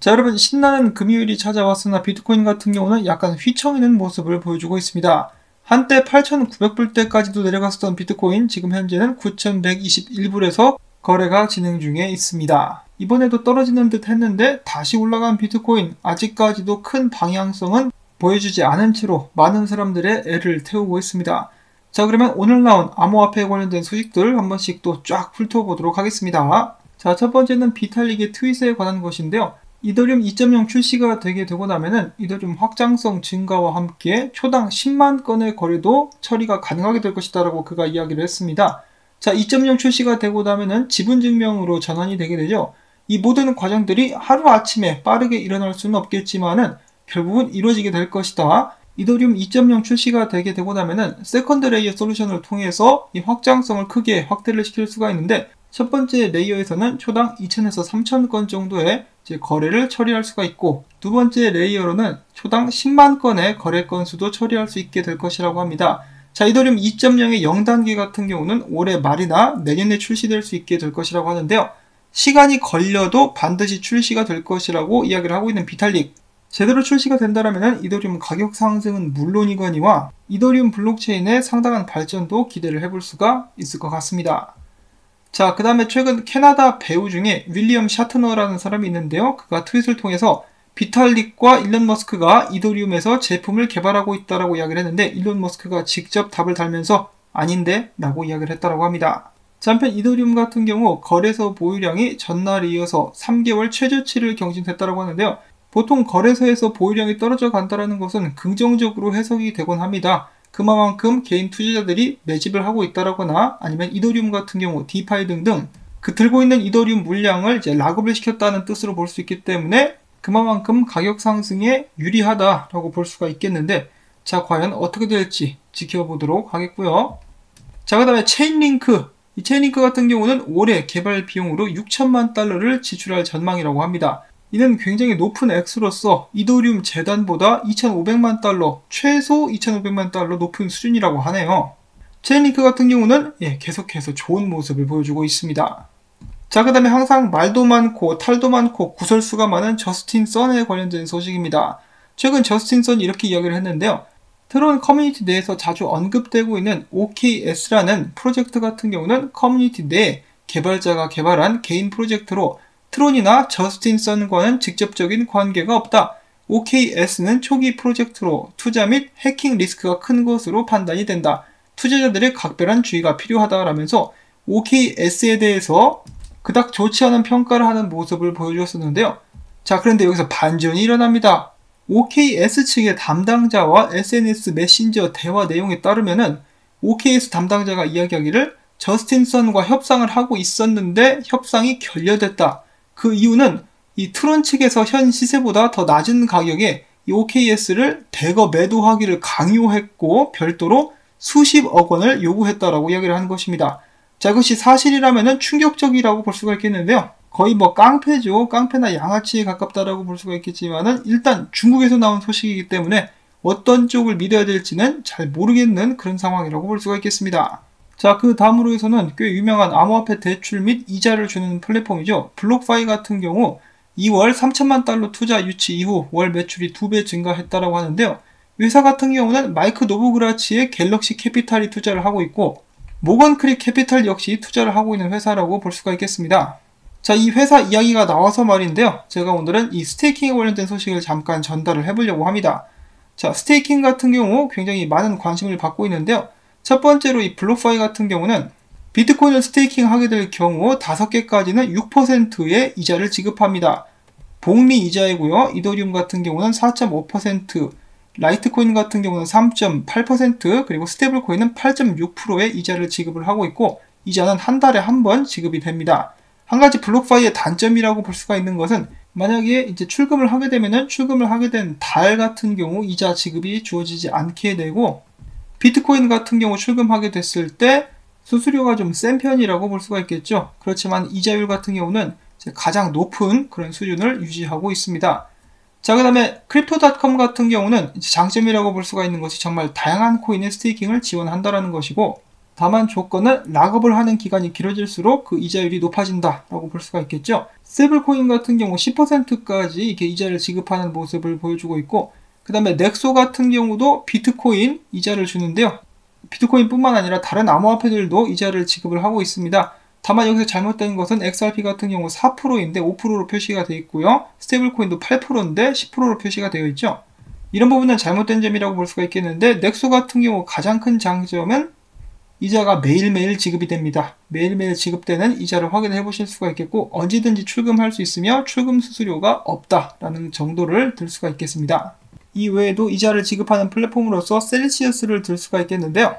자, 여러분, 신나는 금요일이 찾아왔으나 비트코인 같은 경우는 약간 휘청이는 모습을 보여주고 있습니다. 한때 8,900불대까지도 내려갔었던 비트코인, 지금 현재는 9,121불에서 거래가 진행 중에 있습니다. 이번에도 떨어지는 듯 했는데 다시 올라간 비트코인, 아직까지도 큰 방향성은 보여주지 않은 채로 많은 사람들의 애를 태우고 있습니다. 자, 그러면 오늘 나온 암호화폐에 관련된 소식들 한 번씩 또 쫙 훑어보도록 하겠습니다. 자, 첫 번째는 비탈릭의 트윗에 관한 것인데요. 이더리움 2.0 출시가 되게 되고 나면은 이더리움 확장성 증가와 함께 초당 10만 건의 거래도 처리가 가능하게 될 것이다 라고 그가 이야기를 했습니다. 자, 2.0 출시가 되고 나면은 지분증명으로 전환이 되게 되죠. 이 모든 과정들이 하루아침에 빠르게 일어날 수는 없겠지만은 결국은 이루어지게 될 것이다. 이더리움 2.0 출시가 되게 되고 나면은 세컨드 레이어 솔루션을 통해서 이 확장성을 크게 확대를 시킬 수가 있는데, 첫 번째 레이어에서는 초당 2,000에서 3,000건 정도의 거래를 처리할 수가 있고, 두 번째 레이어로는 초당 10만 건의 거래 건수도 처리할 수 있게 될 것이라고 합니다. 자, 이더리움 2.0의 0단계 같은 경우는 올해 말이나 내년에 출시될 수 있게 될 것이라고 하는데요. 시간이 걸려도 반드시 출시가 될 것이라고 이야기를 하고 있는 비탈릭. 제대로 출시가 된다면 이더리움 가격 상승은 물론이거니와 이더리움 블록체인의 상당한 발전도 기대를 해볼 수가 있을 것 같습니다. 자, 그 다음에 최근 캐나다 배우 중에 윌리엄 샤트너라는 사람이 있는데요. 그가 트윗을 통해서 비탈릭과 일론 머스크가 이더리움에서 제품을 개발하고 있다라고 이야기를 했는데, 일론 머스크가 직접 답을 달면서 아닌데 라고 이야기를 했다라고 합니다. 자, 한편 이더리움 같은 경우 거래소 보유량이 전날에 이어서 3개월 최저치를 경신했다라고 하는데요. 보통 거래소에서 보유량이 떨어져 간다는 것은 긍정적으로 해석이 되곤 합니다. 그만큼 개인 투자자들이 매집을 하고 있다라거나 아니면 이더리움 같은 경우 디파이 등등 그 들고 있는 이더리움 물량을 이제 락업을 시켰다는 뜻으로 볼 수 있기 때문에 그만큼 가격 상승에 유리하다라고 볼 수가 있겠는데, 자, 과연 어떻게 될지 지켜보도록 하겠고요. 자, 그 다음에 체인링크. 이 체인링크 같은 경우는 올해 개발 비용으로 6천만 달러를 지출할 전망이라고 합니다. 이는 굉장히 높은 액수로서 이더리움 재단보다 2,500만 달러, 최소 2,500만 달러 높은 수준이라고 하네요. 체인링크 같은 경우는 계속해서 좋은 모습을 보여주고 있습니다. 자, 그 다음에 항상 말도 많고 탈도 많고 구설수가 많은 저스틴 선에 관련된 소식입니다. 최근 저스틴 선이 이렇게 이야기를 했는데요. 트론 커뮤니티 내에서 자주 언급되고 있는 OKS라는 프로젝트 같은 경우는 커뮤니티 내 개발자가 개발한 개인 프로젝트로 트론이나 저스틴 선과는 직접적인 관계가 없다. OKS는 초기 프로젝트로 투자 및 해킹 리스크가 큰 것으로 판단이 된다. 투자자들의 각별한 주의가 필요하다라면서 OKS에 대해서 그닥 좋지 않은 평가를 하는 모습을 보여주었었는데요. 자, 그런데 여기서 반전이 일어납니다. OKS 측의 담당자와 SNS 메신저 대화 내용에 따르면은 OKS 담당자가 이야기하기를 저스틴 선과 협상을 하고 있었는데 협상이 결렬됐다. 그 이유는 이 트론 측에서 현 시세보다 더 낮은 가격에 이 OKS를 대거 매도하기를 강요했고 별도로 수십억 원을 요구했다라고 이야기를 한 것입니다. 자, 이것이 사실이라면 충격적이라고 볼 수가 있겠는데요. 거의 깡패죠. 깡패나 양아치에 가깝다라고 볼 수가 있겠지만은 일단 중국에서 나온 소식이기 때문에 어떤 쪽을 믿어야 될지는 잘 모르겠는 그런 상황이라고 볼 수가 있겠습니다. 자, 그 다음으로 해서는 꽤 유명한 암호화폐 대출 및 이자를 주는 플랫폼이죠. 블록파이 같은 경우 2월 3천만 달러 투자 유치 이후 월 매출이 2배 증가했다라고 하는데요. 회사 같은 경우는 마이크 노브그라치의 갤럭시 캐피탈이 투자를 하고 있고 모건 크릭 캐피탈 역시 투자를 하고 있는 회사라고 볼 수가 있겠습니다. 자, 이 회사 이야기가 나와서 말인데요. 제가 오늘은 이 스테이킹에 관련된 소식을 잠깐 전달을 해보려고 합니다. 자, 스테이킹 같은 경우 굉장히 많은 관심을 받고 있는데요. 첫 번째로 이 블록파이 같은 경우는 비트코인을 스테이킹 하게 될 경우 5개까지는 6%의 이자를 지급합니다. 복리 이자이고요. 이더리움 같은 경우는 4.5%, 라이트코인 같은 경우는 3.8%, 그리고 스테이블코인은 8.6%의 이자를 지급을 하고 있고 이자는 한 달에 한 번 지급이 됩니다. 한 가지 블록파이의 단점이라고 볼 수가 있는 것은 만약에 이제 출금을 하게 되면은 출금을 하게 된 달 같은 경우 이자 지급이 주어지지 않게 되고, 비트코인 같은 경우 출금하게 됐을 때 수수료가 좀 센 편이라고 볼 수가 있겠죠. 그렇지만 이자율 같은 경우는 가장 높은 그런 수준을 유지하고 있습니다. 자, 그 다음에 크립토닷컴 같은 경우는 장점이라고 볼 수가 있는 것이 정말 다양한 코인의 스테이킹을 지원한다라는 것이고, 다만 조건은 락업을 하는 기간이 길어질수록 그 이자율이 높아진다라고 볼 수가 있겠죠. 스테이블코인 같은 경우 10%까지 이렇게 이자를 지급하는 모습을 보여주고 있고, 그 다음에 넥소 같은 경우도 비트코인 이자를 주는데요. 비트코인뿐만 아니라 다른 암호화폐들도 이자를 지급을 하고 있습니다. 다만 여기서 잘못된 것은 XRP 같은 경우 4%인데 5%로 표시가 되어 있고요. 스테이블코인도 8%인데 10%로 표시가 되어 있죠. 이런 부분은 잘못된 점이라고 볼 수가 있겠는데, 넥소 같은 경우 가장 큰 장점은 이자가 매일매일 지급이 됩니다. 매일매일 지급되는 이자를 확인해 보실 수가 있겠고, 언제든지 출금할 수 있으며 출금 수수료가 없다라는 정도를 들 수가 있겠습니다. 이 외에도 이자를 지급하는 플랫폼으로서 셀시어스를 들 수가 있겠는데요.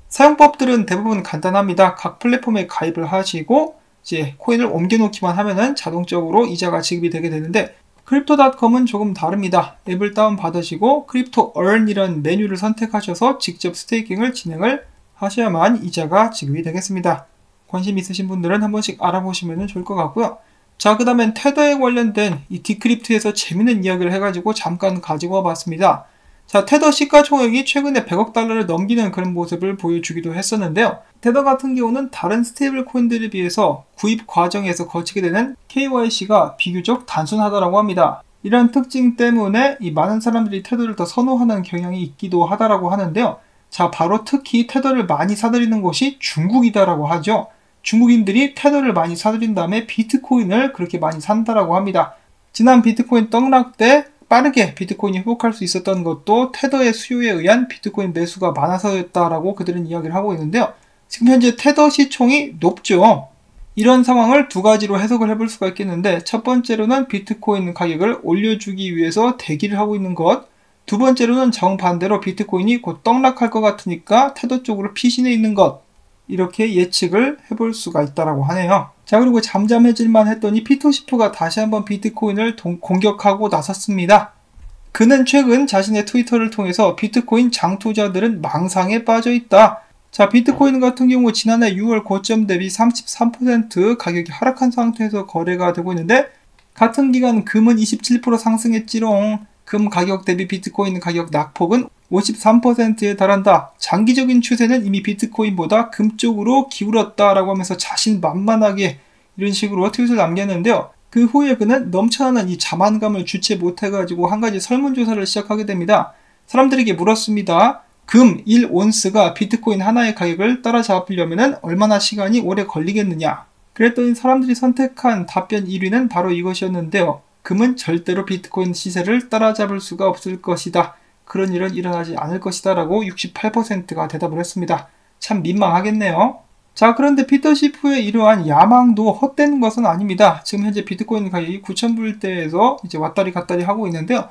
사용법들은 대부분 간단합니다. 각 플랫폼에 가입을 하시고 이제 코인을 옮겨놓기만 하면은 자동적으로 이자가 지급이 되게 되는데, 크립토닷컴은 조금 다릅니다. 앱을 다운받으시고 크립토 earn이라는 메뉴를 선택하셔서 직접 스테이킹을 진행을 하셔야만 이자가 지급이 되겠습니다. 관심 있으신 분들은 한 번씩 알아보시면 좋을 것 같고요. 자, 그 다음엔 테더에 관련된 이 디크립트에서 재밌는 이야기를 해가지고 잠깐 가지고 와봤습니다. 자, 테더 시가총액이 최근에 100억 달러를 넘기는 그런 모습을 보여주기도 했었는데요. 테더 같은 경우는 다른 스테이블 코인들에 비해서 구입 과정에서 거치게 되는 KYC가 비교적 단순하다고 합니다. 이런 특징 때문에 이 많은 사람들이 테더를 더 선호하는 경향이 있기도 하다라고 하는데요. 자, 바로 특히 테더를 많이 사들이는 곳이 중국이다라고 하죠. 중국인들이 테더를 많이 사들인 다음에 비트코인을 그렇게 많이 산다라고 합니다. 지난 비트코인 떡락 때 빠르게 비트코인이 회복할 수 있었던 것도 테더의 수요에 의한 비트코인 매수가 많아서였다라고 그들은 이야기를 하고 있는데요. 지금 현재 테더 시총이 높죠. 이런 상황을 두 가지로 해석을 해볼 수가 있겠는데, 첫 번째로는 비트코인 가격을 올려주기 위해서 대기를 하고 있는 것, 두 번째로는 정반대로 비트코인이 곧 떡락할 것 같으니까 테더 쪽으로 피신해 있는 것, 이렇게 예측을 해볼 수가 있다라고 하네요. 자, 그리고 잠잠해질만 했더니 피토시프가 다시 한번 비트코인을 공격하고 나섰습니다. 그는 최근 자신의 트위터를 통해서 비트코인 장투자들은 망상에 빠져 있다. 자, 비트코인 같은 경우 지난해 6월 고점 대비 33% 가격이 하락한 상태에서 거래가 되고 있는데, 같은 기간 금은 27% 상승했지롱. 금 가격 대비 비트코인 가격 낙폭은 53%에 달한다. 장기적인 추세는 이미 비트코인보다 금 쪽으로 기울었다라고 하면서 자신만만하게 이런 식으로 트윗을 남겼는데요. 그 후에 그는 넘쳐나는 이 자만감을 주체 못해가지고 한 가지 설문조사를 시작하게 됩니다. 사람들에게 물었습니다. 금 1온스가 비트코인 하나의 가격을 따라잡으려면 얼마나 시간이 오래 걸리겠느냐. 그랬더니 사람들이 선택한 답변 1위는 바로 이것이었는데요. 금은 절대로 비트코인 시세를 따라잡을 수가 없을 것이다. 그런 일은 일어나지 않을 것이다 라고 68%가 대답을 했습니다. 참 민망하겠네요. 자, 그런데 피터시프의 이러한 야망도 헛된 것은 아닙니다. 지금 현재 비트코인 가격이 9,000불대에서 이제 왔다리 갔다리 하고 있는데요.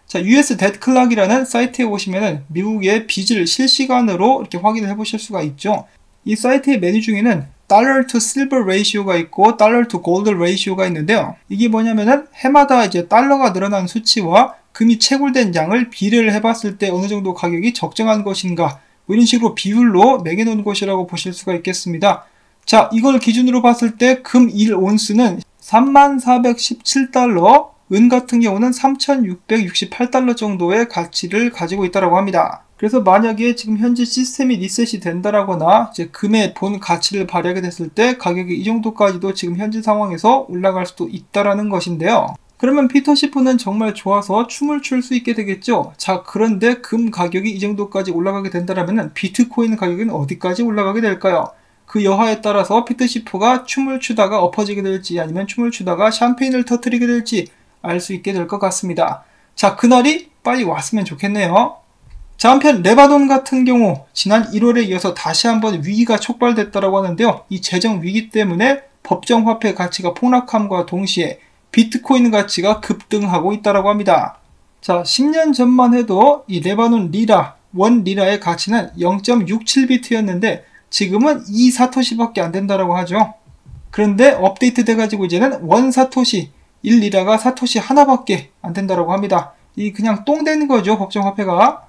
자, US Debt Clock이라는 사이트에 오시면은 미국의 빚을 실시간으로 이렇게 확인을 해보실 수가 있죠. 이 사이트의 메뉴 중에는 달러 to 실버 레이시오가 있고 달러 to 골드 레이시오가 있는데요. 이게 뭐냐면은 해마다 이제 달러가 늘어난 수치와 금이 채굴된 양을 비례를 해봤을 때 어느 정도 가격이 적정한 것인가, 뭐 이런 식으로 비율로 매겨놓은 것이라고 보실 수가 있겠습니다. 자, 이걸 기준으로 봤을 때 금 1온스는 3417달러, 은 같은 경우는 3668달러 정도의 가치를 가지고 있다고 합니다. 그래서 만약에 지금 현재 시스템이 리셋이 된다라거나 이제 금의 본 가치를 발휘하게 됐을 때 가격이 이 정도까지도 지금 현재 상황에서 올라갈 수도 있다라는 것인데요. 그러면 피터시프는 정말 좋아서 춤을 출 수 있게 되겠죠. 자, 그런데 금 가격이 이 정도까지 올라가게 된다라면 비트코인 가격은 어디까지 올라가게 될까요? 그 여하에 따라서 피터시프가 춤을 추다가 엎어지게 될지 아니면 춤을 추다가 샴페인을 터뜨리게 될지 알 수 있게 될 것 같습니다. 자, 그날이 빨리 왔으면 좋겠네요. 자, 한편 레바논 같은 경우 지난 1월에 이어서 다시 한번 위기가 촉발됐다고 하는데요. 이 재정 위기 때문에 법정 화폐 가치가 폭락함과 동시에 비트코인 가치가 급등하고 있다고 합니다. 자, 10년 전만 해도 이 레바논 리라, 원 리라의 가치는 0.67비트였는데 지금은 2사토시밖에 안 된다고 하죠. 그런데 업데이트 돼가지고 이제는 원 사토시, 1리라가 사토시 하나밖에 안 된다고 합니다. 이 그냥 똥 되는 거죠, 법정 화폐가.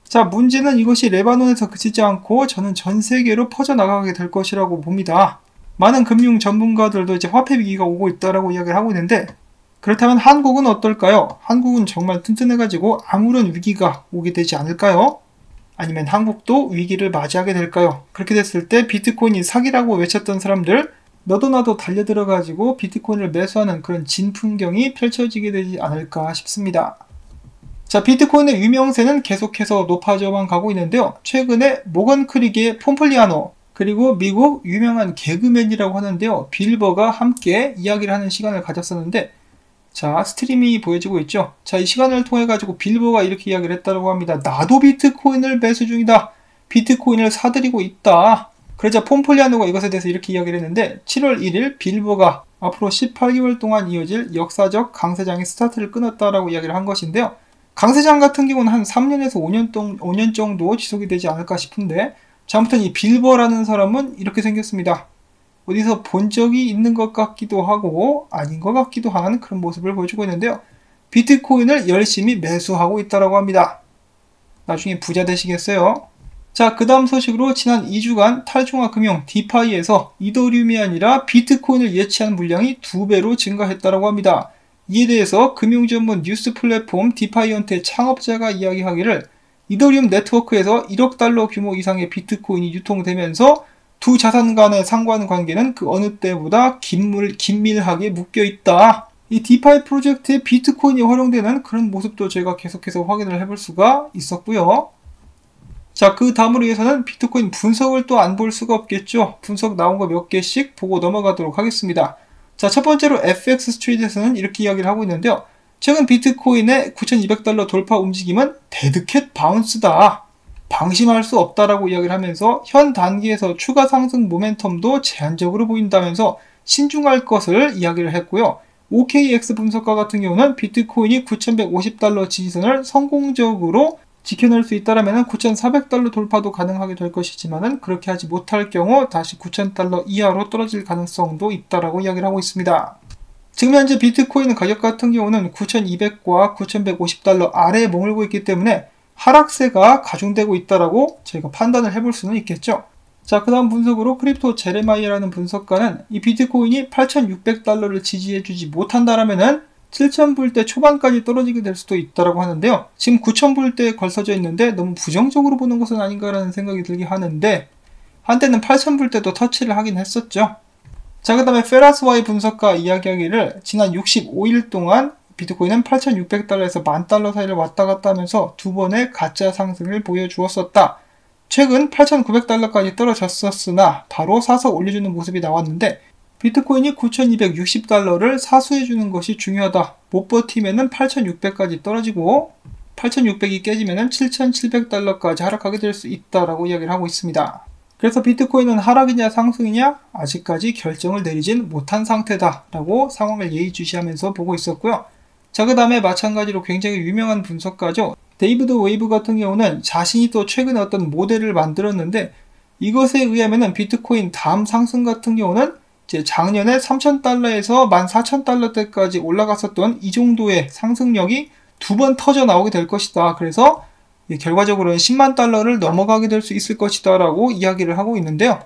자, 문제는 이것이 레바논에서 그치지 않고 저는 전 세계로 퍼져나가게 될 것이라고 봅니다. 많은 금융 전문가들도 이제 화폐 위기가 오고 있다라고 이야기를 하고 있는데, 그렇다면 한국은 어떨까요? 한국은 정말 튼튼해가지고 아무런 위기가 오게 되지 않을까요? 아니면 한국도 위기를 맞이하게 될까요? 그렇게 됐을 때 비트코인이 사기라고 외쳤던 사람들 너도 나도 달려들어가지고 비트코인을 매수하는 그런 진풍경이 펼쳐지게 되지 않을까 싶습니다. 자, 비트코인의 유명세는 계속해서 높아져만 가고 있는데요. 최근에 모건 크릭의 폼플리아노 그리고 미국 유명한 개그맨이라고 하는데요. 빌버가 함께 이야기를 하는 시간을 가졌었는데 자, 스트리밍이 보여지고 있죠. 자, 이 시간을 통해 가지고 빌버가 이렇게 이야기를 했다고 합니다. 나도 비트코인을 매수 중이다. 비트코인을 사들이고 있다. 그러자 폼플리아노가 이것에 대해서 이렇게 이야기를 했는데 7월 1일 빌버가 앞으로 18개월 동안 이어질 역사적 강세장의 스타트를 끊었다라고 이야기를 한 것인데요. 강세장 같은 경우는 한 3년에서 5년 정도 지속이 되지 않을까 싶은데 자, 아무튼 이 빌버라는 사람은 이렇게 생겼습니다. 어디서 본 적이 있는 것 같기도 하고 아닌 것 같기도 한 그런 모습을 보여주고 있는데요. 비트코인을 열심히 매수하고 있다고 합니다. 나중에 부자 되시겠어요? 자, 그 다음 소식으로 지난 2주간 탈중앙 금융 디파이에서 이더리움이 아니라 비트코인을 예치한 물량이 2배로 증가했다고 합니다. 이에 대해서 금융 전문 뉴스 플랫폼 디파이언트의 창업자가 이야기하기를 이더리움 네트워크에서 1억 달러 규모 이상의 비트코인이 유통되면서 두 자산 간의 상관관계는 그 어느 때보다 긴밀하게 묶여있다. 이 디파이 프로젝트에 비트코인이 활용되는 그런 모습도 제가 계속해서 확인을 해볼 수가 있었고요. 자, 그 다음으로 위해서는 비트코인 분석을 또 안 볼 수가 없겠죠. 분석 나온 거 몇 개씩 보고 넘어가도록 하겠습니다. 자, 첫 번째로 FX 스트리트에서는 이렇게 이야기를 하고 있는데요. 최근 비트코인의 9,200달러 돌파 움직임은 데드캣 바운스다. 방심할 수 없다라고 이야기를 하면서 현 단계에서 추가 상승 모멘텀도 제한적으로 보인다면서 신중할 것을 이야기를 했고요. OKX 분석가 같은 경우는 비트코인이 9,150달러 지지선을 성공적으로 지켜낼 수 있다면 9,400달러 돌파도 가능하게 될 것이지만 그렇게 하지 못할 경우 다시 9,000달러 이하로 떨어질 가능성도 있다라고 이야기를 하고 있습니다. 지금 현재 비트코인 가격 같은 경우는 9,200과 9,150달러 아래에 머물고 있기 때문에 하락세가 가중되고 있다라고 저희가 판단을 해볼 수는 있겠죠. 자, 그 다음 분석으로 크립토 제레마이라는 분석가는 이 비트코인이 8,600달러를 지지해주지 못한다라면은 7,000불대 초반까지 떨어지게 될 수도 있다라고 하는데요. 지금 9,000불대에 걸쳐져 있는데 너무 부정적으로 보는 것은 아닌가라는 생각이 들긴 하는데 한때는 8,000불대도 터치를 하긴 했었죠. 자, 그 다음에 페라스와이 분석가 이야기하기를 지난 65일 동안 비트코인은 8,600달러에서 10,000달러 사이를 왔다 갔다 하면서 두 번의 가짜 상승을 보여주었었다. 최근 8,900달러까지 떨어졌었으나 바로 사서 올려주는 모습이 나왔는데 비트코인이 9,260달러를 사수해주는 것이 중요하다. 못 버티면은 8,600까지 떨어지고 8,600이 깨지면은 7,700달러까지 하락하게 될 수 있다라고 이야기를 하고 있습니다. 그래서 비트코인은 하락이냐 상승이냐 아직까지 결정을 내리진 못한 상태다라고 상황을 예의주시하면서 보고 있었고요. 자, 그 다음에 마찬가지로 굉장히 유명한 분석가죠. 데이비드 웨이브 같은 경우는 자신이 또 최근에 어떤 모델을 만들었는데 이것에 의하면은 비트코인 다음 상승 같은 경우는 이제 작년에 3,000달러에서 14,000달러대까지 올라갔었던 이 정도의 상승력이 두 번 터져 나오게 될 것이다. 그래서 결과적으로는 10만 달러를 넘어가게 될 수 있을 것이다 라고 이야기를 하고 있는데요.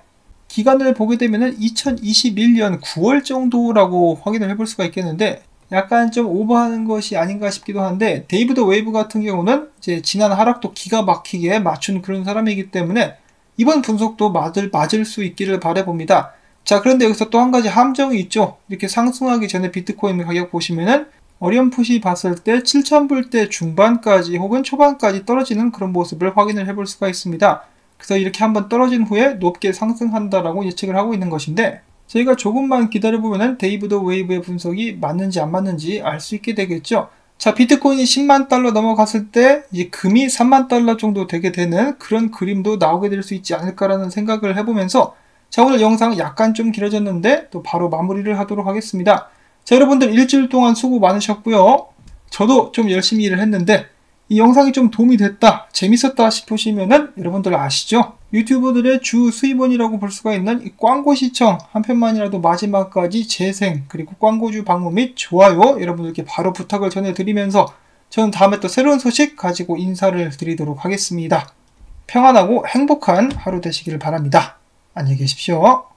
기간을 보게 되면은 2021년 9월 정도라고 확인을 해볼 수가 있겠는데 약간 좀 오버하는 것이 아닌가 싶기도 한데 데이비드 웨이브 같은 경우는 이제 지난 하락도 기가 막히게 맞춘 그런 사람이기 때문에 이번 분석도 맞을 수 있기를 바라봅니다. 자, 그런데 여기서 또 한 가지 함정이 있죠. 이렇게 상승하기 전에 비트코인 가격 보시면은 어렴풋이 봤을 때 7,000불대 중반까지 혹은 초반까지 떨어지는 그런 모습을 확인을 해볼 수가 있습니다. 그래서 이렇게 한번 떨어진 후에 높게 상승한다라고 예측을 하고 있는 것인데 저희가 조금만 기다려보면 데이비드 웨이브의 분석이 맞는지 안 맞는지 알 수 있게 되겠죠. 자, 비트코인이 10만 달러 넘어갔을 때 이제 금이 3만 달러 정도 되게 되는 그런 그림도 나오게 될 수 있지 않을까라는 생각을 해보면서 자, 오늘 영상 약간 좀 길어졌는데 또 바로 마무리를 하도록 하겠습니다. 자, 여러분들 일주일 동안 수고 많으셨고요. 저도 좀 열심히 일을 했는데 이 영상이 좀 도움이 됐다, 재밌었다 싶으시면은 여러분들 아시죠? 유튜버들의 주 수입원이라고 볼 수가 있는 이 광고 시청 한 편만이라도 마지막까지 재생 그리고 광고주 방문 및 좋아요 여러분들께 바로 부탁을 전해드리면서 저는 다음에 또 새로운 소식 가지고 인사를 드리도록 하겠습니다. 평안하고 행복한 하루 되시길 바랍니다. 안녕히 계십시오.